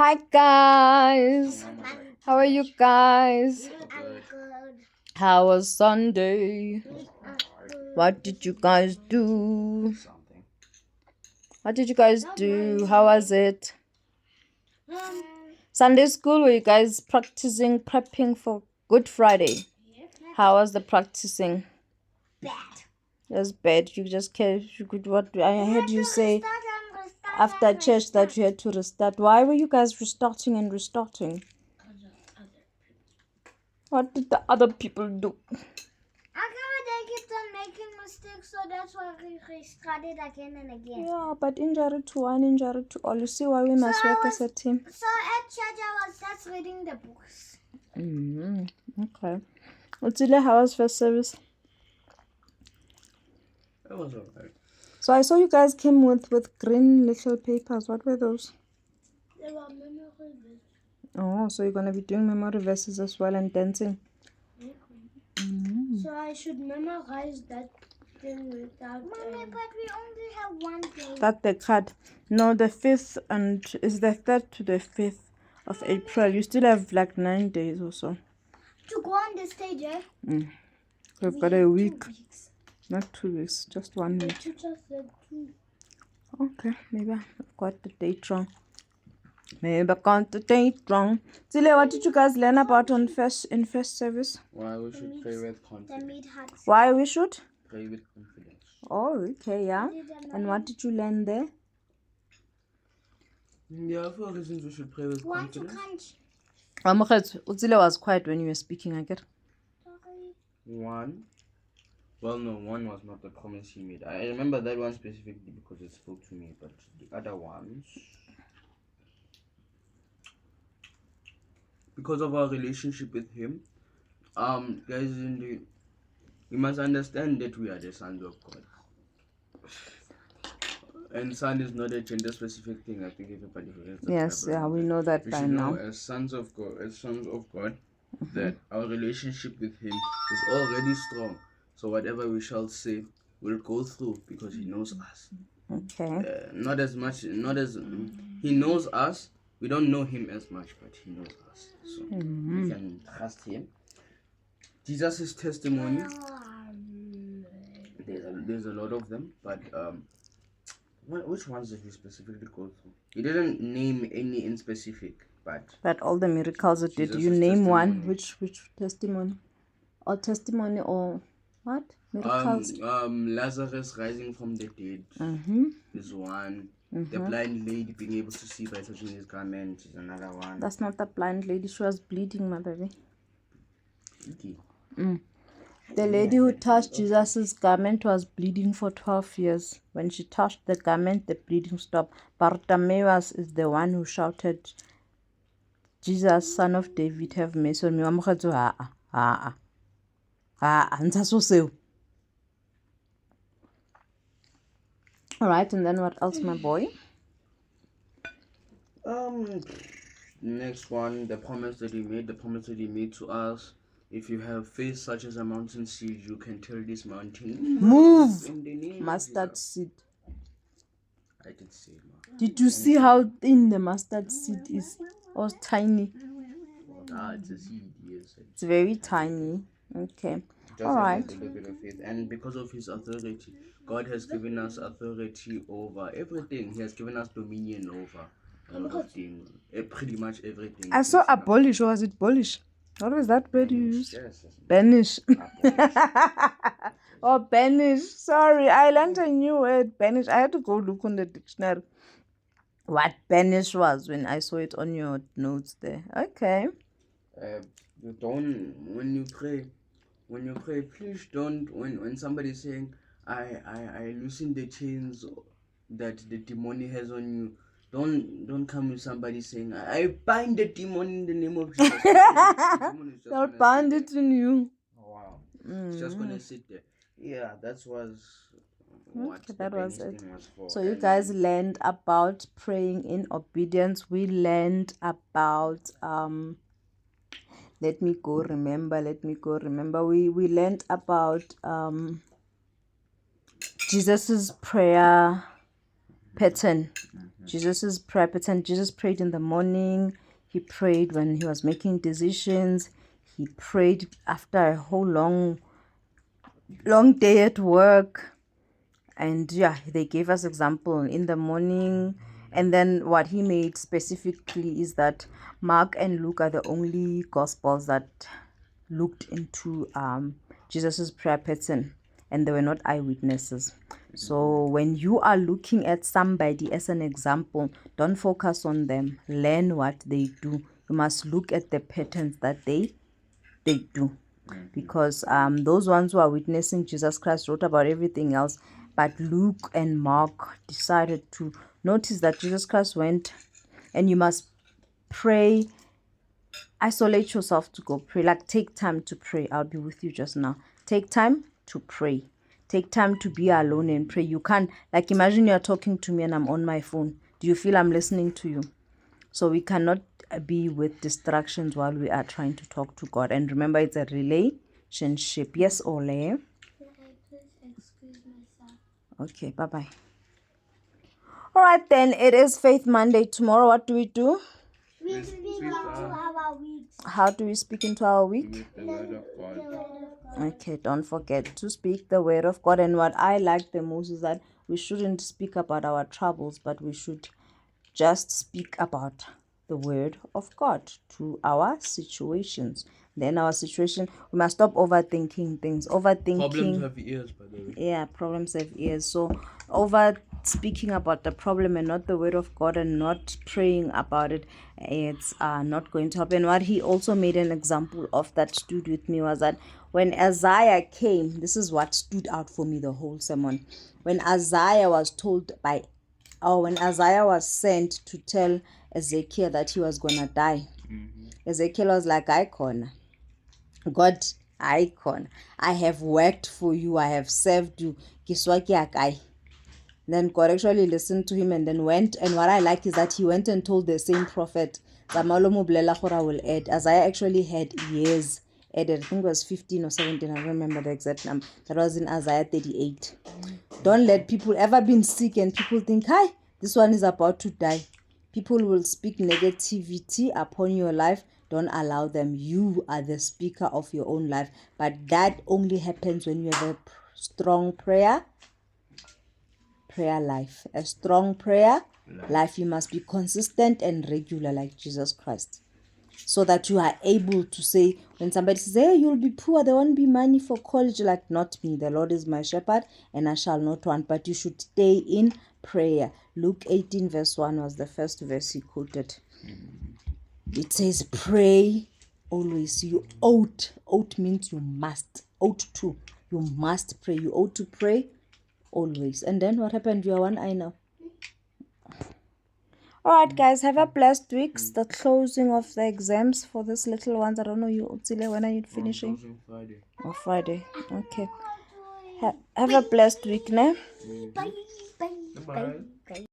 Hi guys, how are you guys? How was Sunday? What did you guys do? What did you guys do? How was it? Sunday school, were you guys prepping for Good Friday? How was the practicing? Bad. It was bad. You just what I heard you say after church that you had to restart. Why were you guys restarting and restarting? What did the other people do? They kept on making mistakes, so that's why we restarted again and again. Yeah, but injury to one, injury to all. You see why we must work as a team. So at church, I was just reading the books. Okay. Utsile, how was first service? It was alright. So I saw you guys came with green little papers. What were those? They were memory verses. Oh, so you're gonna be doing memory verses as well and dancing. So I should memorize that thing without. Mommy, but we only have one day. That's the card. No, the 5th and is the 3rd to the 5th of April. You still have like 9 days or so. To go on the stage, eh? We've got a week. 2 weeks. Not 2 weeks, just 1 The week. teacher said 2. Okay, maybe I've got the date wrong. Maybe I got the date wrong. Zile, what did you guys learn about in first service? Why we should pray with The confidence. meat huts. Why we should? Pray with confidence. Oh, okay, yeah. And what did you learn there? There are 4 reasons we should pray with Want to confidence. crunch? Uzile was quiet when you were speaking, I get. Sorry. 1. Well, no, 1 was not the promise he made. I remember that one specifically because it spoke to me, but the other ones, because of our relationship with him, guys, we must understand that we are the sons of God. And son is not a gender specific thing. I think everybody forgets that. Yes, yeah, we know that We by should know now. as sons of God, that our relationship with him is already strong. So whatever we shall say will go through because he knows us. Okay. Not as he knows us. We don't know him as much, but he knows us. So we can trust him. Jesus' testimony. There's a lot of them, but which ones did he specifically go through? He didn't name any in specific, but all the miracles it did. Jesus' You name one. testimony. Which testimony? Or testimony or what? Miracles. Lazarus rising from the dead is one. The blind lady being able to see by touching his garment is another one. That's not the blind lady. She was bleeding, my baby. The lady who touched Jesus' garment was bleeding for 12 years. When she touched the garment, the bleeding stopped. Bartimaeus is the one who shouted, Jesus, son of David, have mercy on me. Alright, and then what else, my boy? Next one, the promise that he made to us. If you have faith such as a mountain seed, you can tell this mountain, Move! In the name of Mustard Jesus. seed. I did say, man. Did you see how thin the mustard seed is? Or tiny? It's a seed, yes. It's very tiny. Okay. Just Alright. a little bit of faith. And because of his authority, God has given us authority over everything. He has given us dominion over a lot of things. Pretty much everything. I saw abolish, or was it bolish? What was that word you used? Yes. Banish. Abolish. Oh, banish. Sorry, I learned a new word, banish. I had to go look on the dictionary what banish was when I saw it on your notes there. Okay. When you pray, please don't, when somebody's saying, I loosen the chains that the demon has on you, don't come with somebody saying, I bind the demon in the name of Jesus. They'll bind it in you. Oh, wow. It's just gonna sit there. Yeah, that was what That the was Benny it. thing was for. So you And guys learned about praying in obedience. We learned about let me go remember. We learned about Jesus's prayer. pattern. Jesus' prayer pattern. Jesus prayed in the morning. He prayed when he was making decisions. He prayed after a whole long day at work. And yeah, they gave us example in the morning. And then what he made specifically is that Mark and Luke are the only gospels that looked into Jesus's prayer pattern, and they were not eyewitnesses. So when you are looking at somebody as an example, don't focus on them. Learn what they do. You must look at the patterns that they do. Because those ones who are witnessing Jesus Christ wrote about everything else, but Luke and Mark decided to notice that Jesus Christ went, and you must pray. Isolate yourself to go pray. Like, take time to pray. I'll be with you just now. Take time to pray. Take time to be alone and pray. You can't, like, imagine you're talking to me and I'm on my phone. Do you feel I'm listening to you? So we cannot be with distractions while we are trying to talk to God. And remember, it's a relationship. Yes, Ole? Can I please excuse myself? Okay, bye-bye. All right, then. It is Faith Monday. Tomorrow, what do we do? We speak into our weeks. How do we speak into our week? With the word of God. Okay, don't forget to speak the word of God. And what I like the most is that we shouldn't speak about our troubles, but we should just speak about the word of God to our situations. Then our situation, we must stop overthinking things. Problems have ears, by the way. Yeah, problems have ears. So over speaking about the problem and not the word of God, and not praying about it, it's not going to happen. What he also made an example of that stood with me was that when Isaiah came, this is what stood out for me the whole sermon. When Isaiah was when Isaiah was sent to tell Ezekiel that he was gonna die, Ezekiel was like, God, icon, I have worked for you, I have served you. Then God actually listened to him and then went. And what I like is that he went and told the same prophet, Isaiah actually had years added. I think it was 15 or 17. I don't remember the exact number. That was in Isaiah 38. Don't let people ever been sick and people think, hi, this one is about to die. People will speak negativity upon your life. Don't allow them. You are the speaker of your own life. But that only happens when you have a strong prayer life. A strong prayer life. You must be consistent and regular like Jesus Christ, so that you are able to say, when somebody says, hey, you'll be poor, there won't be money for college, like, not me. The Lord is my shepherd and I shall not want. But you should stay in prayer. Luke 18 verse 1 was the first verse he quoted. It says, pray always. You ought means you must. Ought to. You must pray. You ought to pray always. And then what happened? You are one eye now. All right, guys, have a blessed week. The closing of the exams for these little ones. I don't know, you, Utsile, when are you finishing? Friday. Oh, Friday. Okay. Have a blessed week, ne? Bye. Bye. Bye. Bye.